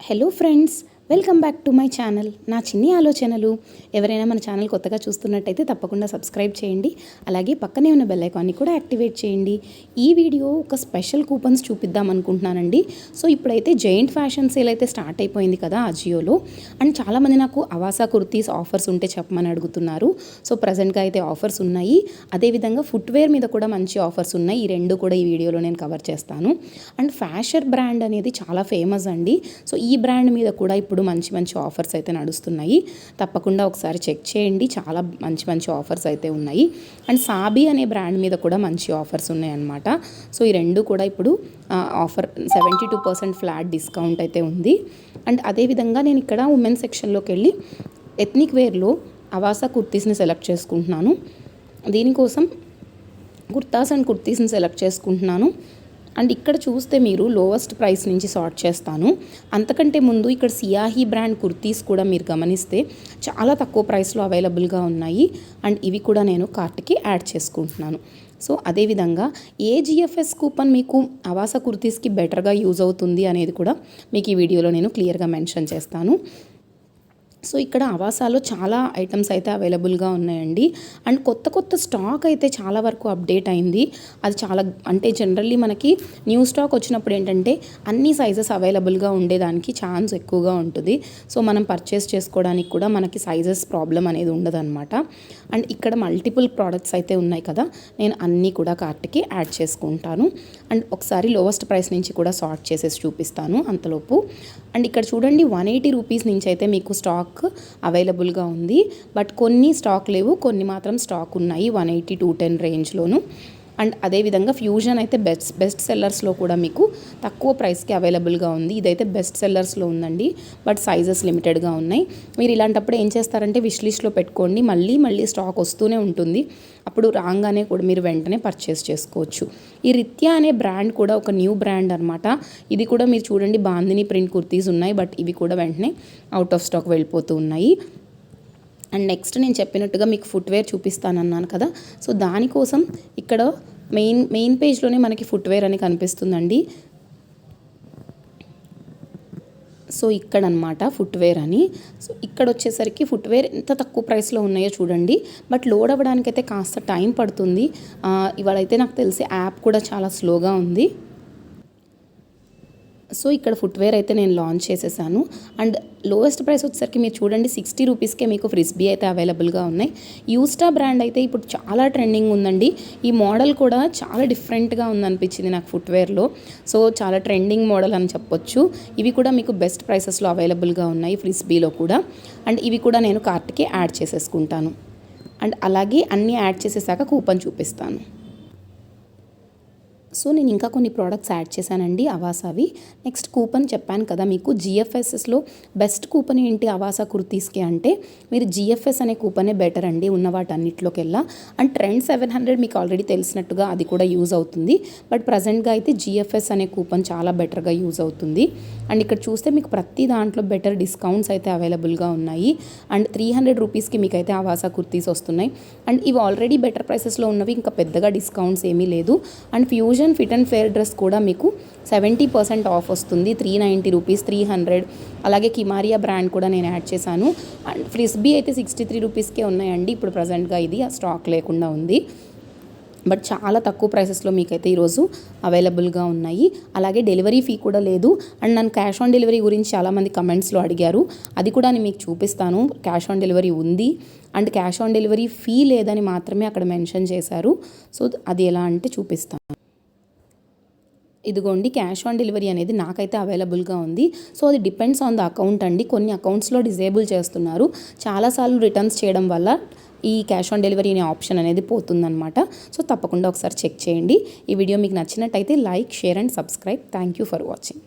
Hello friends, welcome back to my channel. నా చిన్ని ఆలోచనలు. ఎవరైనా మన ఛానల్ కొత్తగా చూస్తున్నట్టయితే తప్పకుండా సబ్స్క్రైబ్ చేయండి. అలాగే పక్కనే ఉన్న బెల్ ఐకాన్ని కూడా యాక్టివేట్ చేయండి. ఈ వీడియో ఒక స్పెషల్ కూపన్స్ చూపిద్దాం అనుకుంటున్నానండి. సో ఇప్పుడైతే జైంట్ ఫ్యాషన్ సేల్ అయితే స్టార్ట్ అయిపోయింది కదా అజియోలో. అండ్ చాలామంది నాకు అవాసా కుర్తీస్ ఆఫర్స్ ఉంటే చెప్పమని అడుగుతున్నారు. సో ప్రజెంట్గా అయితే ఆఫర్స్ ఉన్నాయి. అదేవిధంగా ఫుట్వేర్ మీద కూడా మంచి ఆఫర్స్ ఉన్నాయి. ఈ రెండు కూడా ఈ వీడియోలో నేను కవర్ చేస్తాను. అండ్ ఫ్యాషన్ బ్రాండ్ అనేది చాలా ఫేమస్ అండి. సో ఈ బ్రాండ్ మీద కూడా ఇప్పుడు మంచి మంచి ఆఫర్స్ అయితే నడుస్తున్నాయి. తప్పకుండా ఒకసారి చెక్ చేయండి. చాలా మంచి మంచి ఆఫర్స్ అయితే ఉన్నాయి. అండ్ సాబీ అనే బ్రాండ్ మీద కూడా మంచి ఆఫర్స్ ఉన్నాయన్నమాట. సో ఈ రెండు కూడా ఇప్పుడు ఆఫర్ 72% ఫ్లాట్ డిస్కౌంట్ అయితే ఉంది. అండ్ అదేవిధంగా నేను ఇక్కడ ఉమెన్ సెక్షన్లోకి వెళ్ళి ఎథ్నిక్ వేర్లో అవాసా కుర్తీస్ని సెలెక్ట్ చేసుకుంటున్నాను. దీనికోసం కుర్తాస్ అండ్ కుర్తీస్ని సెలెక్ట్ చేసుకుంటున్నాను. అండ్ ఇక్కడ చూస్తే మీరు లోవెస్ట్ ప్రైస్ నుంచి సార్ట్ చేస్తాను. అంతకంటే ముందు ఇక్కడ సియాహీ బ్రాండ్ కుర్తీస్ కూడా మీరు గమనిస్తే చాలా తక్కువ ప్రైస్లో అవైలబుల్గా ఉన్నాయి. అండ్ ఇవి కూడా నేను కార్ట్కి యాడ్ చేసుకుంటున్నాను. సో అదేవిధంగా ఏ జిఎఫ్ఎస్ కూపన్ మీకు అవాసా కుర్తీస్కి బెటర్గా యూజ్ అవుతుంది అనేది కూడా మీకు ఈ వీడియోలో నేను క్లియర్గా మెన్షన్ చేస్తాను. సో ఇక్కడ అవాసాలో చాలా ఐటమ్స్ అయితే అవైలబుల్గా ఉన్నాయండి. అండ్ కొత్త కొత్త స్టాక్ అయితే చాలా వరకు అప్డేట్ అయింది. అది చాలా అంటే జనరల్లీ మనకి న్యూ స్టాక్ వచ్చినప్పుడు ఏంటంటే అన్ని సైజెస్ అవైలబుల్గా ఉండేదానికి ఛాన్స్ ఎక్కువగా ఉంటుంది. సో మనం పర్చేస్ చేసుకోవడానికి కూడా మనకి సైజెస్ ప్రాబ్లం అనేది ఉండదన్నమాట. అండ్ ఇక్కడ మల్టిపుల్ ప్రోడక్ట్స్ అయితే ఉన్నాయి కదా, నేను అన్నీ కూడా కార్ట్కి యాడ్ చేసుకుంటాను. అండ్ ఒకసారి లోవెస్ట్ ప్రైస్ నుంచి కూడా సార్ట్ చేసేసి చూపిస్తాను అంతలోపు. అండ్ ఇక్కడ చూడండి 180 రూపీస్ నుంచి అయితే మీకు స్టాక్ అవైలబుల్గా ఉంది. బట్ కొన్ని స్టాక్ లేవు, కొన్ని మాత్రం స్టాక్ ఉన్నాయి 180 to 210 రేంజ్లోను. అండ్ అదేవిధంగా ఫ్యూజన్ అయితే బెస్ట్ సెల్లర్స్లో కూడా మీకు తక్కువ ప్రైస్కి అవైలబుల్గా ఉంది. ఇదైతే బెస్ట్ సెల్లర్స్లో ఉందండి, బట్ సైజెస్ లిమిటెడ్గా ఉన్నాయి. మీరు ఇలాంటప్పుడు ఏం చేస్తారంటే విష్ లిస్ట్లో పెట్టుకోండి, మళ్ళీ స్టాక్ వస్తూనే ఉంటుంది. అప్పుడు రాగానే కూడా మీరు వెంటనే పర్చేస్ చేసుకోవచ్చు. ఈ రిత్యా అనే బ్రాండ్ కూడా ఒక న్యూ బ్రాండ్ అనమాట. ఇది కూడా మీరు చూడండి బాందిని ప్రింట్ కుర్తీస్ ఉన్నాయి, బట్ ఇవి కూడా వెంటనే అవుట్ ఆఫ్ స్టాక్ వెళ్ళిపోతూ ఉన్నాయి. అండ్ నెక్స్ట్ నేను చెప్పినట్టుగా మీకు ఫుట్వేర్ చూపిస్తానన్నాను కదా, సో దానికోసం ఇక్కడ మెయిన్ పేజ్లోనే మనకి ఫుట్వేర్ అని కనిపిస్తుందండి. సో ఇక్కడ అనమాట ఫుట్వేర్ అని. సో ఇక్కడ వచ్చేసరికి ఫుట్వేర్ ఎంత తక్కువ ప్రైస్లో ఉన్నాయో చూడండి. బట్ లోడ్ అవ్వడానికైతే కాస్త టైం పడుతుంది. ఇవాళైతే నాకు తెలిసి యాప్ కూడా చాలా స్లోగా ఉంది. సో ఇక్కడ ఫుట్వేర్ అయితే నేను లాంచ్ చేసేసాను. అండ్ లోయెస్ట్ ప్రైస్ వచ్చేసరికి మీరు చూడండి 60 రూపీస్కే మీకు ఫ్రిస్బీ అయితే అవైలబుల్గా ఉన్నాయి. యూస్టా బ్రాండ్ అయితే ఇప్పుడు చాలా ట్రెండింగ్ ఉందండి. ఈ మోడల్ కూడా చాలా డిఫరెంట్గా ఉందనిపించింది నాకు ఫుట్వేర్లో. సో చాలా ట్రెండింగ్ మోడల్ అని చెప్పొచ్చు. ఇవి కూడా మీకు బెస్ట్ ప్రైసెస్లో అవైలబుల్గా ఉన్నాయి ఫ్రిస్బీలో కూడా. అండ్ ఇవి కూడా నేను కార్ట్కి యాడ్ చేసేసుకుంటాను. అండ్ అలాగే అన్నీ యాడ్ చేసేసాక కూపన్ చూపిస్తాను. సో నేను ఇంకా కొన్ని ప్రోడక్ట్స్ యాడ్ చేశానండి అవాసావి. నెక్స్ట్ కూపన్ చెప్పాను కదా మీకు జిఎఫ్ఎస్ఎస్లో బెస్ట్ కూపన్ ఏంటి అవాసా కుర్తీస్కి అంటే మీరు జిఎఫ్ఎస్ అనే కూపనే బెటర్ అండి ఉన్న వాటన్నిటిలోకెల్లా. అండ్ ట్రెండ్ 700 మీకు ఆల్రెడీ తెలిసినట్టుగా అది కూడా యూజ్ అవుతుంది. బట్ ప్రజెంట్గా అయితే జిఎఫ్ఎస్ అనే కూపన్ చాలా బెటర్గా యూజ్ అవుతుంది. అండ్ ఇక్కడ చూస్తే మీకు ప్రతి దాంట్లో బెటర్ డిస్కౌంట్స్ అయితే అవైలబుల్గా ఉన్నాయి. అండ్ 300 రూపీస్కి మీకు అయితే అవాసా కుర్తీస్ వస్తున్నాయి. అండ్ ఇవి ఆల్రెడీ బెటర్ ప్రైసెస్లో ఉన్నవి, ఇంకా పెద్దగా డిస్కౌంట్స్ ఏమీ లేదు. And fusion fit and fair dress కూడా మీకు 70% ఆఫ్ వస్తుంది. 390 రూపీస్, 300. అలాగే కిమారియా బ్రాండ్ కూడా నేను యాడ్ చేశాను. అండ్ ఫ్రిస్బీ అయితే 63 రూపీస్కే ఉన్నాయండి ఇప్పుడు ప్రజెంట్గా. ఇది స్టాక్ లేకుండా ఉంది, బట్ చాలా తక్కువ ప్రైసెస్లో మీకైతే ఈరోజు అవైలబుల్గా ఉన్నాయి. అలాగే డెలివరీ ఫీ కూడా లేదు. అండ్ నన్ను క్యాష్ ఆన్ డెలివరీ గురించి చాలామంది కమెంట్స్లో అడిగారు, అది కూడా నేను మీకు చూపిస్తాను. క్యాష్ ఆన్ డెలివరీ ఉంది. And cash on delivery fee లేదని మాత్రమే అక్కడ మెన్షన్ చేశారు. సో అది ఎలా అంటే చూపిస్తాను. ఇదిగోండి క్యాష్ ఆన్ డెలివరీ అనేది నాకైతే అవైలబుల్గా ఉంది. సో అది డిపెండ్స్ ఆన్ ద అకౌంట్ అండి. కొన్ని అకౌంట్స్లో డిజేబుల్ చేస్తున్నారు. చాలాసార్లు రిటర్న్స్ చేయడం వల్ల ఈ క్యాష్ ఆన్ డెలివరీ అనే ఆప్షన్ అనేది పోతుందన్నమాట. సో తప్పకుండా ఒకసారి చెక్ చేయండి. ఈ వీడియో మీకు నచ్చినట్టయితే like, share and subscribe. Thank you for watching.